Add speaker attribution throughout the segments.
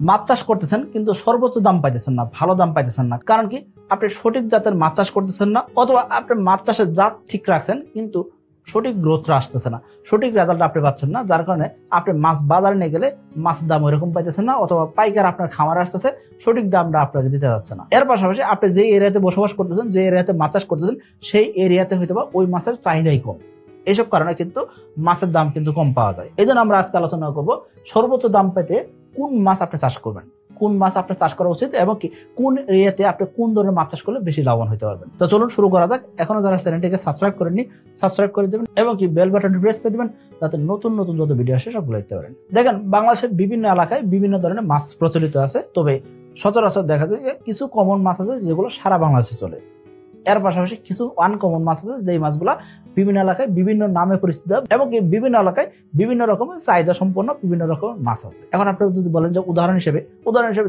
Speaker 1: মাছ চাষ করতেছেন কিন্তু সর্বোচ্চ দাম পাইতেছেন না, ভালো দাম পাইতেছেন না। কারণ কি? আপনি সঠিক জাতের মাছ চাষ করতেছেন না, অথবা আপনি মাছ চাষের জাত ঠিক রাখছেন কিন্তু সঠিক গ্রোথটা আসতেছে না, সঠিক রেজাল্ট আপনি পাচ্ছেন না, যার কারণে আপনি মাছ বাজারে নিয়ে গেলে মাছের দাম ওইরকম পাইতেছেন না, অথবা পাইকার আপনার খামারে আসতেছে সঠিক দামটা আপনাকে দিতে যাচ্ছে না। এর পাশাপাশি আপনি যে এরিয়াতে বসবাস করতেছেন, যে এরিয়াতে মাছ চাষ করতেছেন, সেই এরিয়াতে হয়তো বা ওই মাছের চাহিদাই কম। এইসব কারণে কিন্তু মাছের দাম কিন্তু কম পাওয়া যায়। এই জন্য আমরা আজকে আলোচনা করবো সর্বোচ্চ দাম পেতে কোন মাছ আপনি চাষ করবেন, কোন মাছ আপনার চাষ করা উচিত, এবং কি কোন এরিয়াতে আপনি কোন ধরনের মাছ চাষ করলে বেশি লাভবান হতে পারবেন। তো চলুন শুরু করা যাক। এখনো যারা চ্যানেলটিকে সাবস্ক্রাইব করেননি, সাবস্ক্রাইব করে দেবেন এবং কি বেল বাটনটি প্রেস করে দেবেন, যাতে নতুন নতুন যত ভিডিও আসে সবগুলো দেখতে পারেন। দেখেন, বাংলাদেশের বিভিন্ন এলাকায় বিভিন্ন ধরনের মাছ প্রচলিত আছে, তবে সচরাচর দেখা যায় যে কিছু কমন মাছ আছে যেগুলো সারা বাংলাদেশে চলে। এর পাশাপাশি কিছু আনকমন মাছ আছে যেই মাছগুলা বিভিন্ন এলাকায় বিভিন্ন নামে পরিচিত, এবং বিভিন্ন এলাকায় বিভিন্ন রকমের চাহিদা সম্পন্ন বিভিন্ন রকমের মাছ আছে। এখন আপনি যদি বলেন যে উদাহরণ হিসেবে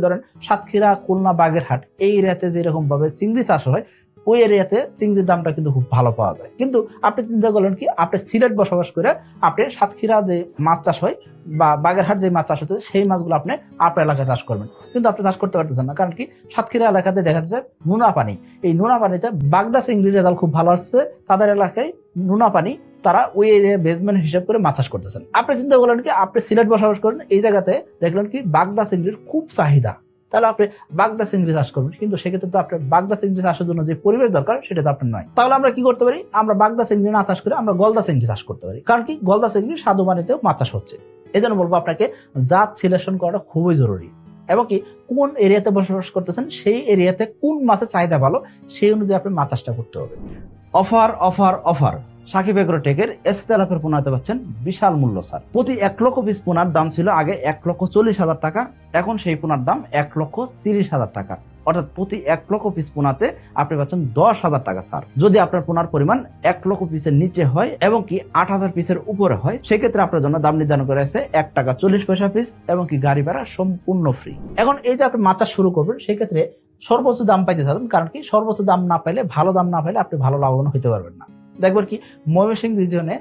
Speaker 1: ধরেন সাতক্ষীরা, খুলনা, বাগেরহাট এই এরিয়াতে যেরকম ভাবে চিংড়ি চাষ হয়, ওই এরিয়াতে চিংড়ির দামটা কিন্তু খুব ভালো পাওয়া যায়। কিন্তু আপনি চিন্তা করলেন কি, আপনি সিলেট বসবাস করে আপনি সাতক্ষীরা যে মাছ চাষ হয় বা বাগেরহাট যে মাছ চাষ হচ্ছে সেই মাছগুলো আপনি আপনার এলাকায় চাষ করবেন, কিন্তু আপনি চাষ করতে পারতেছেন না। কারণ কি? সাতক্ষীরা এলাকাতে দেখা যাচ্ছে নোনা পানি, এই নোনা পানিতে বাগদা চিংড়ির রেজাল্ট খুব ভালো আসছে, তাদের এলাকায় নোনা পানি, তারা ওই এরিয়া বেসমেন্ট হিসাব করে মাছ চাষ করতেছেন। আপনি চিন্তা করলেন কি, আপনি সিলেট বসবাস করেন, এই জায়গাতে দেখলেন কি বাগদা চিংড়ির খুব চাহিদা, তাহলে আপনি বাগদা চিংড়ি চাষ করবেন, কিন্তু সেক্ষেত্রে তো আপনার বাগদা চিংড়ি চাষের জন্য যে পরিবেশ দরকার সেটা তো আপনার নয়। তাহলে আমরা কি করতে পারি? আমরা বাগদা চিংড়ি না চাষ করে আমরা গলদা চিংড়ি চাষ করতে পারি। কারণ কি? গলদা চিংড়ি স্বাদু পানিতেও মাছ চাষ হচ্ছে। এই জন্য বলবো আপনাকে জাত সিলেকশন করাটা খুবই জরুরি, এবং কি কোন এরিয়াতে বসবাস করতেছেন সেই এরিয়াতে কোন মাছের চাহিদা ভালো সেই অনুযায়ী আপনি মাছ চাষটা করতে হবে। Offer offer offer! সাকিব এগ্রোটেকের তেলাপিয়ার পোনাতে পাচ্ছেন বিশাল মূল্য ছাড়। প্রতি 1 লক্ষ পিস পোনার দাম ছিল আগে 1,40,000 টাকা, এখন সেই পোনার দাম 1,30,000 টাকা। অর্থাৎ প্রতি 1 লক্ষ পিস পোনাতে আপনি পাচ্ছেন 10,000 টাকা ছাড়। যদি আপনার পোনার পরিমাণ 1 লক্ষ পিসের নিচে হয় এবং কি 8,000 পিসের উপরে হয়, সেক্ষেত্রে আপনার জন্য দাম নির্ধারণ করা হয়েছে 1 টাকা 40 পয়সা পিস, এবং কি গাড়ি ভাড়া সম্পূর্ণ ফ্রি। এখন এই যে আপনি মাছ চাষ শুরু করবেন, সেক্ষেত্রে সর্বোচ্চ দাম পাইতে চান। কারণ কি? সর্বোচ্চ দাম না পাইলে, ভালো দাম না পাইলে আপনি ভালো লাভবান হতে পারবেন না। দেখবেন কি, ময়মনসিংহ রিজিয়নে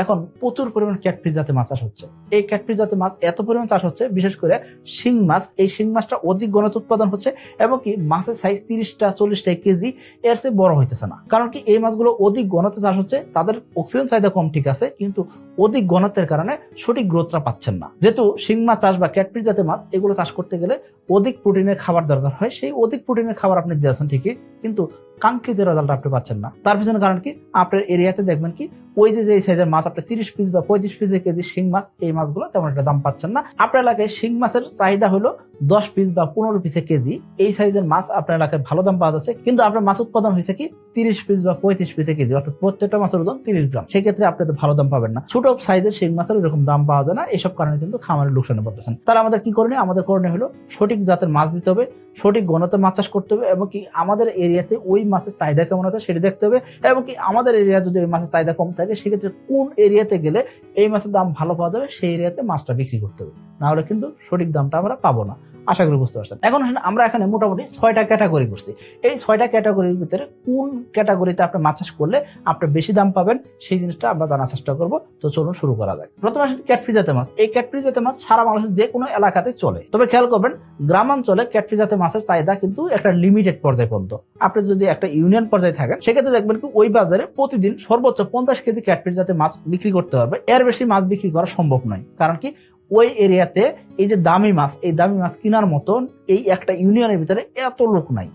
Speaker 1: এখন প্রচুর পরিমাণ ক্যাটফিশ জাতের মাছ চাষ হচ্ছে। এই ক্যাটফিশ জাতের মাছ এত পরিমাণ চাষ হচ্ছে, বিশেষ করে শিং মাছ, এই শিং মাছটা অধিক ঘনত্ব উৎপাদন হচ্ছে, এবং কি মাছের সাইজ 30টা 40টা কেজি, এর চেয়ে বড় হইতেছে না। কারণ কি? এই মাছগুলো অধিক ঘনত্বে চাষ হচ্ছে, তাদের অক্সিজেন চাহিদা কম ঠিক আছে, কিন্তু অধিক ঘনত্বের কারণে সঠিক গ্রোথটা পাচ্ছেন না। যেহেতু শিং মাছ চাষ বা ক্যাটফিশ জাতের মাছ এগুলো চাষ করতে গেলে অধিক প্রোটিনের খাবার দরকার হয়, সেই অধিক প্রোটিনের খাবার আপনি দিয়েছেন ঠিকই, কিন্তু কাঙ্ক্ষিত রেজাল্ট আপনি পাচ্ছেন না। তার পিছনে কারণ কি? আপনার এরিয়াতে দেখবেন কি ওই যে সাইজের মাছ আপনি 30 পিস বা 35 পিসের কেজি শিং মাছ, এই মাছগুলো তেমন একটা দাম পাচ্ছেন না। আপনার এলাকায় শিং মাছের চাহিদা হলো 10 পিস বা 15 পিসের কেজি, এই সাইজের মাছ আপনার এলাকায় ভালো দাম পাওয়া যাচ্ছে, কিন্তু আপনার মাছ উৎপাদন হয়েছে কি 30 পিস বা 35 পিসের কেজি, অর্থাৎ প্রত্যেকটা মাছের ওজন 30 গ্রাম। সেক্ষেত্রে আপনি তো ভালো দাম পাবেন না। ছোট সাইজের শিং মাছের এরকম দাম পাওয়া যায় না। এইসব কারণে কিন্তু খামারে লোকসানে পড়তেছেন। তাহলে আমাদের কি করণীয়? আমাদের করণীয় হলো সঠিক জাতের মাছ দিতে হবে, সঠিক ঘনত্বের মাছ চাষ করতে হবে, এবং কি আমাদের এরিয়াতে ওই মাছের চাহিদা কেমন আছে সেটা দেখতে হবে, এবং কি আমাদের এরিয়া যদি ওই মাছের চাহিদা কম থাকে, সেক্ষেত্রে কোন এরিয়াতে গেলে এই মাছের দাম ভালো পাওয়া যাবে সেই এরিয়াতে মাছটা বিক্রি করতে হবে, না হলে কিন্তু সঠিক দামটা আমরা পাবো না। আশা করি বুঝতে পারছেন। এখন আমরা এখানে মোটামুটি 6টা ক্যাটাগরি করছি। এই 6টা ক্যাটাগরির ভিতরে কোন ক্যাটাগরিতে আপনি মাছ চাষ করলে আপনি বেশি দাম পাবেন সেই জিনিসটা আমরা জানার চেষ্টা করব। তো চলুন শুরু করা যাক। প্রথমে আসেন ক্যাটফিশ জাতের মাছ। এই ক্যাটফিশ জাতের মাছ সারা বাংলাদেশের যে কোনো এলাকাতে চলে, তবে খেয়াল করবেন গ্রামাঞ্চলে ক্যাটফিশ জাতের মাছের চাহিদা কিন্তু একটা লিমিটেড পর্যায়ে পর্যন্ত। আপনি যদি একটা ইউনিয়ন পর্যায়ে থাকেন, সেক্ষেত্রে দেখবেন কি ওই বাজারে প্রতিদিন সর্বোচ্চ 50 কেজি ক্যাটফিশ জাতের মাছ বিক্রি করতে পারবে, এর বেশি মাছ বিক্রি করা সম্ভব নয়। কারণ কি? ওই এরিয়াতে এই যে দামি মাছ, এই দামি মাছ কেনার মতন এই একটা ইউনিয়নের ভিতরে এত লোক নাই,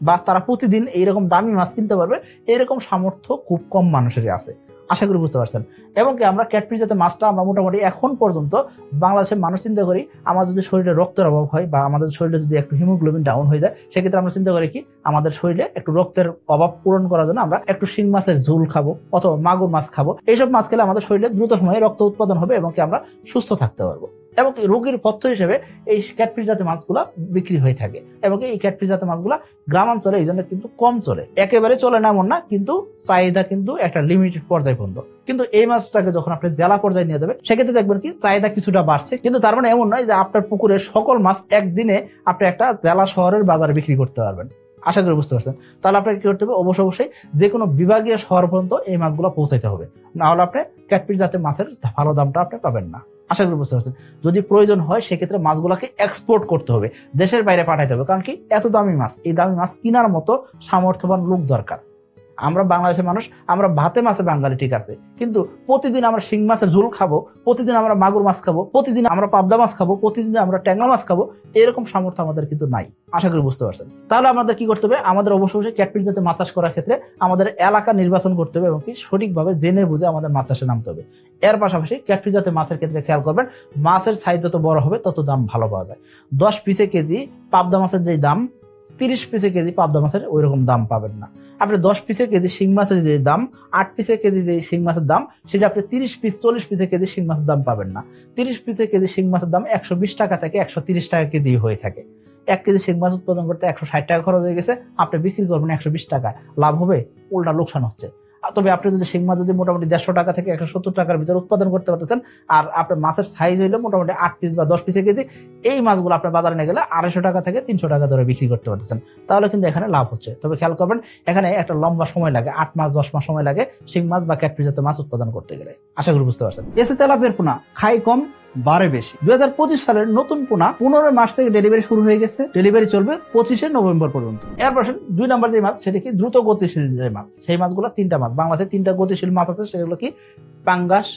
Speaker 1: বা তারা প্রতিদিন এইরকম দামি মাছ কিনতে পারবে এরকম সামর্থ্য খুব কম মানুষেরই আছে। আশা করি বুঝতে পারছেন। এবং কি আমরা ক্যাটফিশ জাতের মাছটা আমরা মোটামুটি এখন পর্যন্ত বাংলাদেশের মানুষ চিন্তা করি, আমার যদি শরীরে রক্তের অভাব হয় বা আমাদের শরীরে যদি একটু হিমোগ্লোবিন ডাউন হয়ে যায়, সেক্ষেত্রে আমরা চিন্তা করি কি আমাদের শরীরে একটু রক্তের অভাব পূরণ করার জন্য আমরা একটু শিং মাছের ঝোল খাবো অথবা মাগুর মাছ খাবো। এইসব মাছ খেলে আমাদের শরীরে দ্রুত সময়ে রক্ত উৎপাদন হবে এবং কি আমরা সুস্থ থাকতে পারবো। এবং রোগীর পথ্য হিসেবে এই ক্যাটফিশ জাতের মাছগুলা বিক্রি হয়ে থাকে, এবং এই ক্যাটফিশ জাতের মাছগুলা গ্রামাঞ্চলে এই জন্য কিন্তু কম চলে। একেবারে চলে না এমন না, কিন্তু চাহিদা কিন্তু একটা লিমিটেড পর্যায়ে পর্যন্ত। কিন্তু এই মাছটাকে যখন আপনি জেলা পর্যায়ে নিয়ে যাবেন, সেক্ষেত্রে দেখবেন কি চাহিদা কিছুটা বাড়ছে, কিন্তু তার মানে এমন নয় যে আপনার পুকুরের সকল মাছ একদিনে আপনি একটা জেলা শহরের বাজারে বিক্রি করতে পারবেন। আশা করি বুঝতে পারছেন। তাহলে আপনাকে কি করতে হবে? অবশ্যই যে কোনো বিভাগীয় শহর পর্যন্ত এই মাছগুলো পৌঁছাইতে হবে, না হলে আপনি ক্যাটফিশ জাতের মাছের ভালো দামটা আপনি পাবেন না। আশা করি বুঝতে পারছেন। যদি প্রয়োজন হয় সেক্ষেত্রে মাছগুলোকে এক্সপোর্ট করতে হবে, দেশের বাইরে পাঠাইতে হবে। কারণ কি, এত দামি মাছ, এই দামি মাছ কেনার মতো সামর্থ্যবান লোক দরকার। আমরা বাংলাদেশের মানুষ, আমরা ভাতে মাছে বাঙালি ঠিক আছে, কিন্তু প্রতিদিন আমরা শিং মাছের ঝোল খাবো, প্রতিদিন আমরা মাগুর মাছ খাবো, প্রতিদিন আমরা পাবদা মাছ খাবো, প্রতিদিন আমরা ট্যাংরা মাছ খাবো, এরকম সামর্থ্য আমাদের কিন্তু নাই। আশা করি বুঝতে পারছেন। তাহলে আমাদের কি করতে হবে, আমাদের অবশ্যই ক্যাটফিশ জাতীয় মাছ চাষ করার ক্ষেত্রে আমাদের এলাকা নির্বাচন করতে হবে এবং কি সঠিকভাবে জেনে বুঝে আমাদের মাছ চাষে নামতে হবে। এর পাশাপাশি ক্যাটফিশ জাতীয় মাছের ক্ষেত্রে খেয়াল করবেন, মাছের সাইজ যত বড় হবে তত দাম ভালো পাওয়া যায়। 10 পিসে কেজি পাবদা মাছের যে দাম, 30 পিসে কেজি পাবদা মাছের ওই রকম দাম পাবেন না। আপনি 10 পিসে কেজি শিং মাছের যে দাম, 8 পিসে কেজি যে শিং মাছের দাম, সেটা আপনি 30 পিস 40 পিসে কেজি শিং মাছের দাম পাবেন না। 30 পিসে কেজি শিং মাছের দাম 120 টাকা থেকে 130 টাকা কেজি হয়ে থাকে। 1 কেজি শিং মাছ উৎপাদন করতে 160 টাকা খরচ হয়ে গেছে, আপনি বিক্রি করবেন 120 টাকা, লাভ হবে? উল্টা লোকসান হচ্ছে। তবে আপনি যদি শিং মাছ যদি মোটামুটি 150 টাকা থেকে 170 টাকার ভিতরে উৎপাদন করতে পারতেছেন, আর আপনার মাছের সাইজ হইলো মোটামুটি 8 পিস বা 10 পিসে কেজি, এই মাছগুলো আপনার বাজারে নিয়ে গেলে 250 টাকা থেকে 300 টাকা ধরে বিক্রি করতে পারতেছেন, তাহলে কিন্তু এখানে লাভ হচ্ছে। তবে খেয়াল করবেন, এখানে একটা লম্বা সময় লাগে, 8 মাস 10 মাস সময় লাগে শিং মাছ বা ক্যাটফিশ জাতীয় মাছ উৎপাদন করতে গেলে। আশা করি বুঝতে পারছেন। এসে তেলাপিয়ার পোনা খাই কম বাড়ে বেশি। 2025 সালের নতুন পোনা 15 মার্চ থেকে ডেলিভারি শুরু হয়ে গেছে, ডেলিভারি চলবে 25 নভেম্বর পর্যন্ত। এরপর 2 নম্বর যে মাছ, সেটা কি দ্রুত গতিশীল যে মাছ, সেই মাছগুলো 3টা মাছ, বাংলাদেশে 3টা গতিশীল মাছ আছে, সেগুলো কি পাঙ্গাস,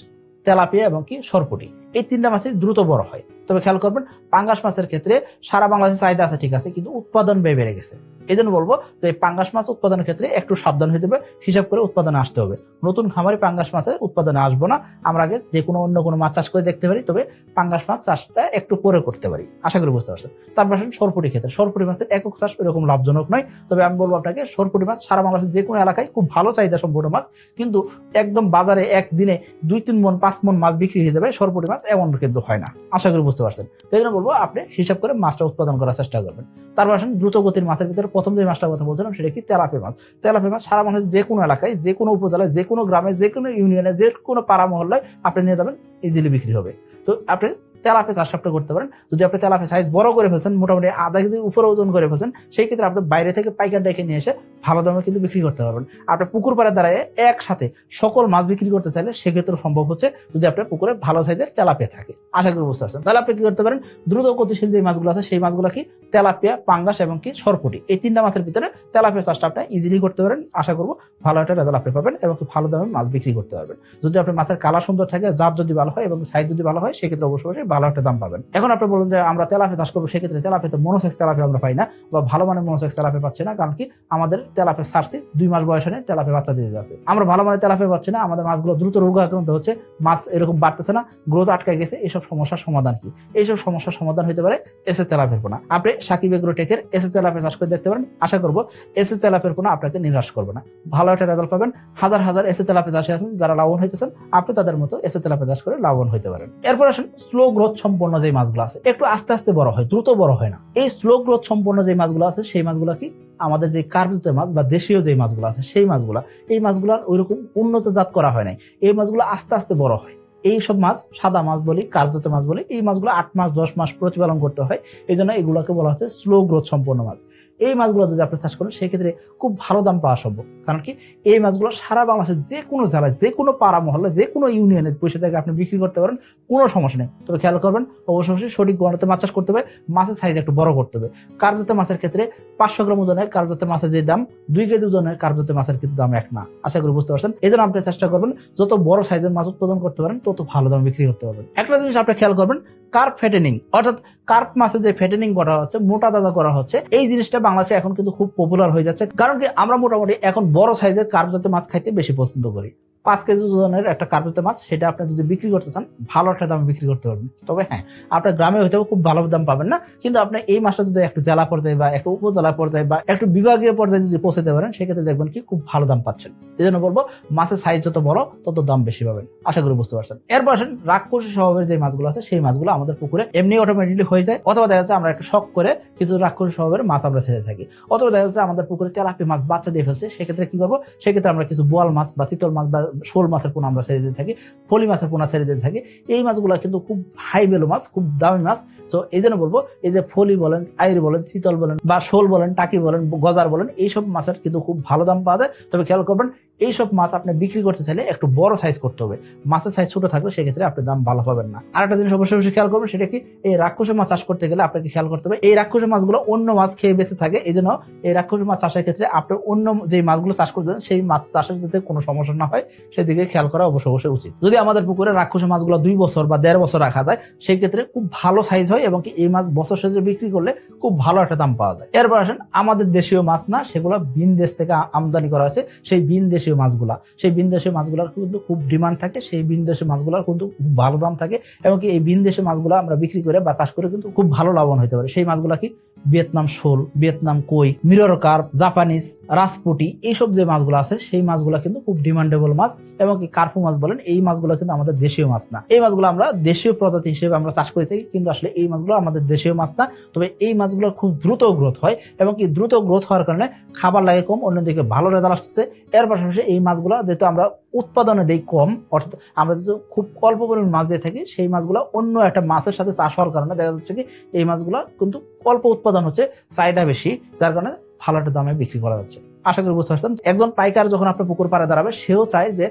Speaker 1: তেলাপিয়া এবং কি সরপুঁটি। এই 3টা মাছই দ্রুত বড় হয়। তবে খেয়াল করবেন, পাঙ্গাস মাছের ক্ষেত্রে সারা বাংলাদেশে চাহিদা আছে ঠিক আছে, কিন্তু উৎপাদন ব্যয় বেড়ে গেছে। এই জন্য বলবো যে পাঙ্গাস মাছ উৎপাদনের ক্ষেত্রে একটু সাবধান হতে হবে, হিসাব করে উৎপাদনে আসতে হবে। নতুন খামারে পাঙ্গাস মাছের উৎপাদনে আসবো না, আমরা আগে যে কোনো অন্য কোনো মাছ চাষ করে দেখতে পারি, তবে পাঙ্গাস মাছ চাষটা একটু পরে করতে পারি। আশা করি বুঝতে পারছেন। তারপর সরপুঁটি ক্ষেত্রে, সরপুঁটি মাছের একক চাষ এরকম লাভজনক নয়, তবে আমি বলবো আপনাকে সরপুঁটি মাছ সারা বাংলাদেশের যে কোনো এলাকায় খুব ভালো চাহিদা সম্পূর্ণ মাছ, কিন্তু একদম বাজারে একদিনে 2-3 মন 5 মন মাছ বিক্রি হয়ে যাবে সরপুঁটি মাছ, এমন কিন্তু হয় না। আশা করি বুঝতে পারছেন। সেই জন্য বলবো আপনি হিসাব করে মাছটা উৎপাদন করার চেষ্টা করবেন। তারপর আসেন দ্রুত গতির মাছের ভিতরে প্রথম যে মাছটার কথা বলছিলাম, সেটা কি তেলাপিয়া মাছ। তেলাপিয়া মাছ সারা বাংলাদেশের যে কোনো এলাকায়, যে কোনো উপজেলায়, যে কোনো গ্রামে, যে কোনো ইউনিয়নে, যে কোনো পাড়া মহল্লায় আপনি নিয়ে যাবেন, ইজিলি বিক্রি হবে। তো আপনি তেলাপিয়া চাষ আপনি করতে পারেন। যদি আপনি তেলাপিয়া সাইজ বড় করে ফেলছেন, মোটামুটি আধা কেজির উপরে ওজন করে ফেলছেন, সেই ক্ষেত্রে আপনি বাইরে থেকে পাইকার ডেকে নিয়ে এসে ভালো দামে কিন্তু বিক্রি করতে পারবেন। আপনি পুকুর পাড়ে দাঁড়ায় একসাথে সকল মাছ বিক্রি করতে চাইলে সেক্ষেত্রে সম্ভব হচ্ছে, যদি আপনার পুকুরে ভালো সাইজের তেলাপিয়া থাকে। আশা করি বুঝতে পারছেন। তাহলে আপনি কি করতে পারেন, দ্রুত গতিশীল যে মাছগুলো আছে সেই মাছগুলো কি তেলাপিয়া, পাঙ্গাস এবং কি সরপুঁটি, এই 3টা মাছের ভিতরে তেলাপিয়া চাষটা আপনি ইজিলি করতে পারেন। আশা করবো ভালো একটা রেজাল্ট আপনি পাবেন এবং কি ভালো দামে মাছ বিক্রি করতে পারবেন। যদি আপনার মাছের কালার সুন্দর থাকে, জাত যদি ভালো হয় এবং সাইজ যদি ভালো হয়, সেক্ষেত্রে অবশ্যই ভালো একটা দাম পাবেন। এখন আপনি বলুন যে আমরা তেলাপিয়া চাষ করবো, সেক্ষেত্রে তেলাপিয়াতে মনোসেক্স তেলাপিয়া আমরা পাই না, বা ভালো মানের মনোসেক্স তেলাপিয়া পাচ্ছি না। কারণ কি, আমাদের তেলাপিয়া ছাড়ছি 2 মাস বয়সে তেলাপিয়া বাচ্চা দিয়ে যাচ্ছে, আমরা ভালো মানের তেলাপিয়া পাচ্ছি না, আমাদের মাছগুলো দ্রুত রোগ আক্রান্ত হচ্ছে, মাছ এরকম বাড়তেছে না, গ্রোথ আটকে গেছে। এইসব সমস্যার সমাধান কি? এইসব সমস্যার সমাধান হতে পারে এসএস তেলাপিয়ার পোনা। আপনি সাকিব এগ্রোটেকের এসএস তেলাপিয়া চাষ করে দেখতে পারেন। আশা করবো এসএস তেলাপিয়ার পোনা আপনাকে নিরাশ করবে না, ভালো একটা রেজাল্ট পাবেন। হাজার হাজার এসএস তেলাপিয়া চাষে আছেন যারা লাভবান হইতেছেন, আপনি তাদের মতো এসএস তেলাপিয়া চাষ করে লাভবান হতে পারেন। এরপর আসেন স্লো গ্রোথ সম্পন্ন যে মাছগুলো আছে, একটু আস্তে আস্তে বড় হয়, দ্রুত বড় হয় না। এই স্লো গ্রোথ সম্পন্ন যে মাছগুলো আছে, সেই মাছগুলো কি আমাদের যে কার্পজাতীয় মাছ বা দেশীয় যে মাছগুলো আছে, সেই মাছগুলো, এই মাছগুলোর ওইরকম উন্নত জাত করা হয় নাই। এই মাছগুলো আস্তে আস্তে বড় হয়। এই সব মাছ সাদা মাছ বলি, কার্পজাতীয় মাছ বলি, এই মাছগুলো 8 মাস 10 মাস প্রতিপালন করতে হয়। এই জন্য এগুলোকে বলা হচ্ছে স্লো গ্রোথ সম্পন্ন মাছ। এই মাছগুলো যদি আপনি চাষ করেন, সেক্ষেত্রে খুব ভালো দাম পাওয়া সম্ভব। কারণ কি, এই মাছগুলো সারা বাংলাদেশের যে কোনো জেলায়, যে কোনো পাড়া মহল্লা, যে কোনো ইউনিয়নে বসে থেকে আপনি বিক্রি করতে পারেন, কোনো সমস্যা নেই। তবে খেয়াল করবেন, অবশ্যই সঠিক গণতে মাছ চাষ করতে হবে, মাছের সাইজ একটু বড় করতে হবে। কার্পজাতীয় মাছের ক্ষেত্রে 500 গ্রাম ওজনের কার্পজাতীয় মাছের যে দাম, 2 কেজি ওজনের কার্পজাতীয় মাছের কিন্তু দাম এক না। আশা করি বুঝতে পারছেন। এই জন্য আপনি চেষ্টা করবেন যত বড় সাইজের মাছ উৎপাদন করতে পারেন, তত ভালো দামে বিক্রি করতে পারবেন। একটা জিনিস আপনি খেয়াল করবেন, কার্প ফ্যাটেনিং, অর্থাৎ কার্প মাছের যে ফ্যাটেনিং করা হচ্ছে, মোটা দাদা করা হচ্ছে, এই জিনিসটা বাংলাদেশে এখন কিন্তু খুব পপুলার হয়ে যাচ্ছে। কারণ কি, আমরা মোটামুটি এখন বড় সাইজের কার্প জাতীয় মাছ খাইতে বেশি পছন্দ করি। 5 কেজি ওজনের একটা কার্প জাতীয় মাছ, সেটা আপনি যদি বিক্রি করতে চান, ভালো একটা দামে বিক্রি করতে পারবেন। তবে হ্যাঁ, আপনার গ্রামে হয়তো খুব ভালো দাম পাবেন না, কিন্তু আপনি এই মাছটা যদি একটু জেলা পর্যায়ে বা একটু উপজেলা পর্যায়ে বা একটু বিভাগীয় পর্যায়ে যদি পৌঁছাতে পারেন, সেক্ষেত্রে দেখবেন কি খুব ভালো দাম পাচ্ছেন। এই জন্য বলবো, মাছের সাইজ যত বড় তত দাম বেশি পাবেন। আশা করি বুঝতে পারছেন। এরপর আসেন রাক্ষসী স্বভাবের যে মাছগুলো আছে, সেই মাছগুলো আমাদের পুকুরে এমনি অটোমেটিকলি হয়ে যায়, অথবা দেখা যাচ্ছে আমরা একটু শখ করে কিছু রাক্ষসী স্বভাবের মাছ আমরা ছেড়ে থাকি, অথবা দেখা যাচ্ছে আমাদের পুকুরে তেলাপিয়া মাছ বাচ্চা দিয়ে ফেলছে। সেক্ষেত্রে কি করবো, সেক্ষেত্রে আমরা কিছু বোয়াল মাছ বা চিতল মাছ বা শোল মাছের পোনা আমরা ছেড়ে দিয়ে থাকি, ফলি মাছের পোনা ছেড়ে দিয়ে থাকি। এই মাছগুলো কিন্তু খুব হাই ভ্যালু মাছ, খুব দামি মাছ। তো এই জন্য বলবো, এই যে ফলি বলেন, আইর বলেন, চিতল বলেন বা শোল বলেন, টাকি বলেন, গজার বলেন, এইসব মাছের কিন্তু খুব ভালো দাম পাওয়া যায়। তবে খেয়াল করবেন, এইসব মাছ আপনি বিক্রি করতে চাইলে একটু বড় সাইজ করতে হবে। মাছের সাইজ ছোট থাকলে সেক্ষেত্রে আপনি দাম ভালো পাবেন না। আরেকটা জিনিস অবশ্যই খেয়াল করবেন, সেটা কি এই রাক্ষসী মাছ চাষ করতে গেলে আপনাকে খেয়াল করতে হবে এই রাক্ষসী মাছগুলো অন্য মাছ খেয়ে বেঁচে থাকে। এই জন্য এই রাক্ষসী মাছ চাষের ক্ষেত্রে আপনি অন্য যে মাছগুলো চাষ করতেন সেই মাছ চাষের যাতে কোনো সমস্যা না হয় সেদিকে খেয়াল করা অবশ্যই উচিত। যদি আমাদের পুকুরে রাক্ষসী মাছগুলো 2 বছর বা 1.5 বছর রাখা যায় সেই ক্ষেত্রে খুব ভালো সাইজ হয় এবং এই মাছ বছর শেষে বিক্রি করলে খুব ভালো একটা দাম পাওয়া যায়। এরপর আসেন আমাদের দেশীয় মাছ না, সেগুলো ভিন দেশ থেকে আমদানি করা হয়েছে সেই ভিন দেশীয় মাছগুলা। সেই ভিন দেশীয় মাছগুলোর কিন্তু খুব ডিমান্ড থাকে, সেই ভিন দেশীয় মাছগুলোর কিন্তু খুব ভালো দাম থাকে এবং এই ভিন দেশীয় মাছগুলো আমরা বিক্রি করে বা চাষ করে কিন্তু খুব ভালো লাভবান হতে পারে। সেই মাছগুলা কি ভিয়েতনাম শোল, ভিয়েতনাম কই, মিরর কার্প, জাপানিজ, রাজপুটি, এইসব যে মাছগুলো আছে সেই মাছগুলো কিন্তু খুব ডিমান্ডেবল মাছ এবং কি কার্পু মাছ বলেন, এই মাছগুলো কিন্তু আমাদের দেশীয় মাছ না। এই মাছগুলো আমরা দেশীয় প্রজাতি হিসেবে আমরা চাষ করে থাকি, কিন্তু আসলে এই মাছগুলো আমাদের দেশীয় মাছ না। তবে এই মাছগুলো খুব দ্রুত গ্রোথ হয় এবং কি দ্রুত গ্রোথ হওয়ার কারণে খাবার লাগে কম, অন্যদিকে ভালো রেজাল্ট আসছে। এর পাশাপাশি এই মাছগুলো যেহেতু আমরা উৎপাদনে দেই কম, অর্থাৎ আমরা যেহেতু খুব অল্প পরিমাণ মাছ দিয়ে থাকি, সেই মাছগুলো অন্য একটা মাছের সাথে চাষ হওয়ার কারণে দেখা যাচ্ছে কি এই মাছগুলো কিন্তু অল্প উৎপাদন হচ্ছে, চাহিদা বেশি, যার কারণে ভালো একটা দামে বিক্রি করা যাচ্ছে। আশা করি বুঝতে পারছেন। একজন পাইকার যখন আপনার পুকুর পাড়ে দাঁড়াবে সেও চায় যে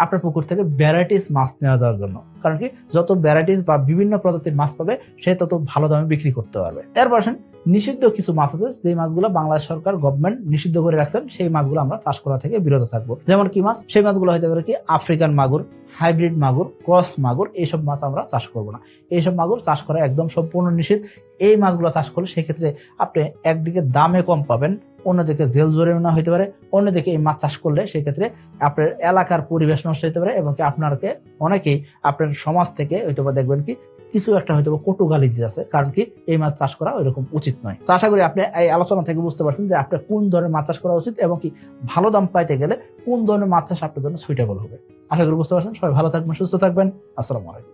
Speaker 1: আপনার পুকুর থেকে ভ্যারাইটিস মাছ নেওয়া যাওয়ার জন্য, কারণ কি যত ভ্যারাইটিস বা বিভিন্ন প্রজাতির মাছ পাবে সে তত ভালো দামে বিক্রি করতে পারবে। এরপর আসেন নিষিদ্ধ কিছু মাছ আছে যে মাছগুলো বাংলাদেশ সরকার গভর্নমেন্ট নিষিদ্ধ করে রাখছেন, সেই মাছগুলো আমরা চাষ করা থেকে বিরত থাকবো। যেমন কি মাছ? সেই মাছগুলো হতে পারে কি আফ্রিকান মাগুর, হাইব্রিড মাগুর, ক্রস মাগুর, এইসব মাছ আমরা চাষ করবো না। এইসব মাগুর চাষ করা একদম সম্পূর্ণ নিষিদ্ধ। এই মাছগুলো চাষ করলে সেক্ষেত্রে আপনি একদিকে দামে কম পাবেন, অন্যদিকে জেল জরিমানা হইতে পারে, অন্যদিকে এই মাছ চাষ করলে সেক্ষেত্রে আপনার এলাকার পরিবেশ নষ্ট হতে পারে এবং কি আপনাকে অনেকেই আপনার সমাজ থেকে হয়তো দেখবেন কি কিছু একটা হয়তো কটু গালি দিতেছে, কারণ কি এই মাছ চাষ করা ওইরকম উচিত নয়। তো আশা করি আপনি এই আলোচনা থেকে বুঝতে পারছেন যে আপনার কোন ধরনের মাছ চাষ করা উচিত এবং কি ভালো দাম পাইতে গেলে কোন ধরনের মাছ চাষ আপনার জন্য সুইটেবল হবে। আশা করি বুঝতে পারছেন। সবাই ভালো থাকবেন, সুস্থ থাকবেন। আসসালামু আলাইকুম।